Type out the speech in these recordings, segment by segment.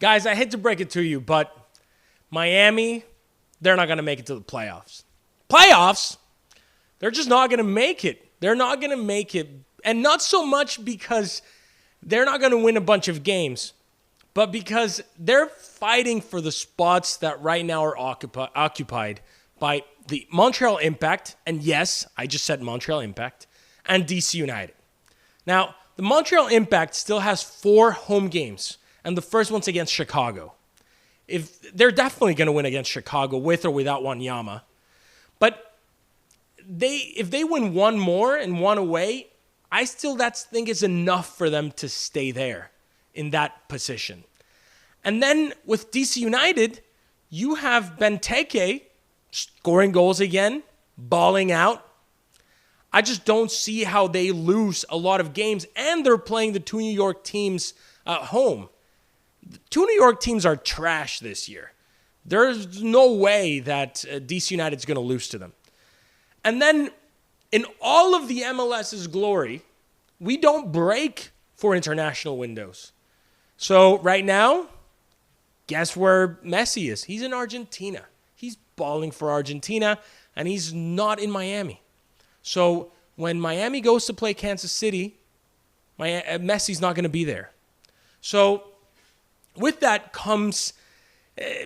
Guys, I hate to break it to you, but Miami, they're not going to make it to the playoffs. Playoffs? They're just not going to make it. They're not going to make it. And not so much because they're not going to win a bunch of games, but because they're fighting for the spots that right now are occupied by the Montreal Impact, and yes, I just said Montreal Impact, and DC United. Now, the Montreal Impact still has 4 home games, and the first one's against Chicago. If they're definitely going to win against Chicago with or without Wanyama. But if they win one more and one away, I still think is enough for them to stay there in that position. And then with DC United, you have Benteke scoring goals again, balling out. I just don't see how they lose a lot of games, and they're playing the 2 New York teams at home. The 2 New York teams are trash this year. There's no way that DC United's going to lose to them. And then in all of the MLS's glory, we don't break for international windows. So right now, guess where Messi is? He's in Argentina. He's balling for Argentina, and he's not in Miami. So when Miami goes to play Kansas City, Messi's not going to be there. So with that comes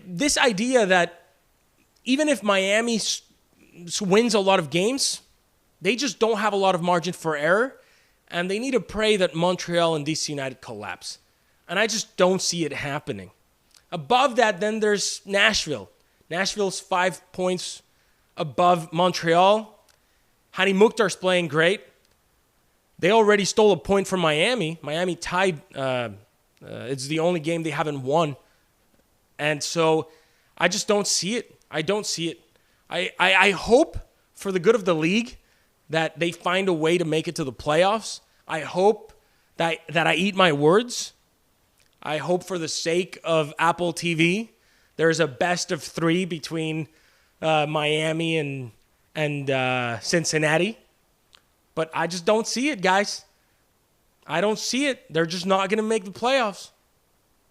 this idea that even if Miami wins a lot of games, they just don't have a lot of margin for error, and they need to pray that Montreal and DC United collapse. And I just don't see it happening. Above that, then there's Nashville. Nashville's 5 points above Montreal. Hani Mukhtar's playing great. They already stole a point from Miami. Miami tied. It's the only game they haven't won. And so I just don't see it. I don't see it. I hope for the good of the league that they find a way to make it to the playoffs. I hope that I eat my words. I hope for the sake of Apple TV, there's a best of 3 between Miami and Cincinnati. But I just don't see it, guys. I don't see it. They're just not going to make the playoffs.